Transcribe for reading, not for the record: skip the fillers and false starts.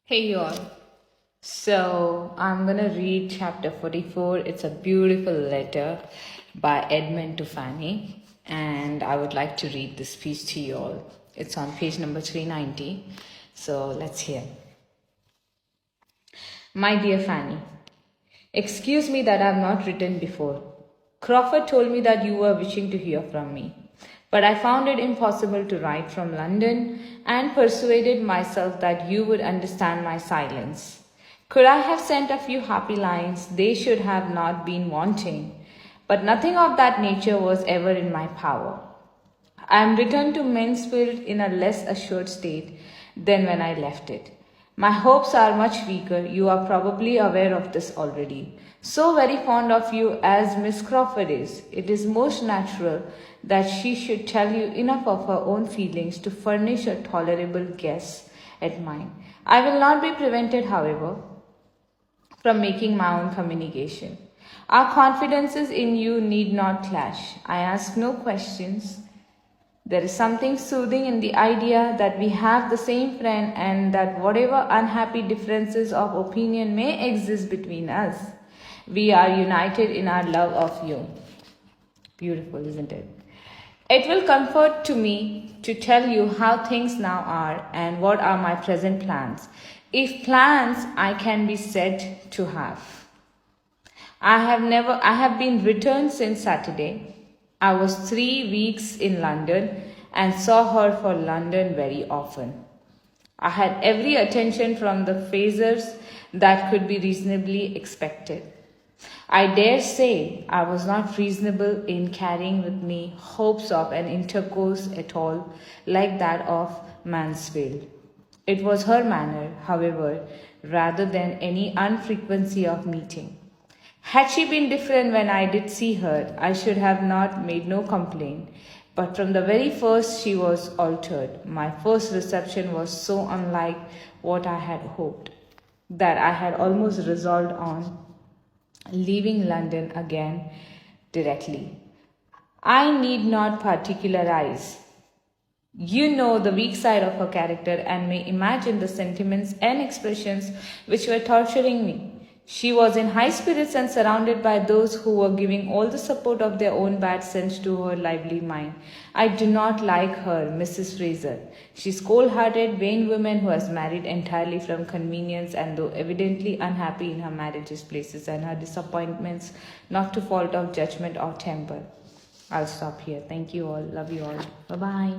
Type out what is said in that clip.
Hey y'all. So I'm gonna read chapter 44. It's a beautiful letter by Edmund to Fanny, and I would like to read this piece to you all. It's on page number 390. So let's hear. My dear Fanny, excuse me that I have not written before. Crawford told me that you were wishing to hear from me, but I found it impossible to write from London and persuaded myself that you would understand my silence. Could I have sent a few happy lines, they should have not been wanting, but nothing of that nature was ever in my power. I am returned to Mansfield in a less assured state than when I left it. My hopes are much weaker, you are probably aware of this already. So very fond of you as Miss Crawford is, it is most natural that she should tell you enough of her own feelings to furnish a tolerable guess at mine. I will not be prevented, however, from making my own communication. Our confidences in you need not clash. I ask no questions. There is something soothing in the idea that we have the same friend and that whatever unhappy differences of opinion may exist between us, we are united in our love of you. Beautiful, isn't it? It will comfort to me to tell you how things now are and what are my present plans, if plans I can be said to have. I have been returned since Saturday. I was 3 weeks in London and saw her for London very often. I had every attention from the phasers that could be reasonably expected. I dare say I was not reasonable in carrying with me hopes of an intercourse at all like that of Mansfield. It was her manner, however, rather than any unfrequency of meeting. Had she been different when I did see her, I should have not made no complaint. But from the very first she was altered. My first reception was so unlike what I had hoped, that I had almost resolved on leaving London again directly. I need not particularize. You know the weak side of her character and may imagine the sentiments and expressions which were torturing me. She was in high spirits and surrounded by those who were giving all the support of their own bad sense to her lively mind. I do not like her, Mrs. Fraser. She is cold-hearted, vain woman who has married entirely from convenience and though evidently unhappy in her marriage's places and her disappointments, not to fault of judgment or temper. I'll stop here. Thank you all. Love you all. Bye-bye.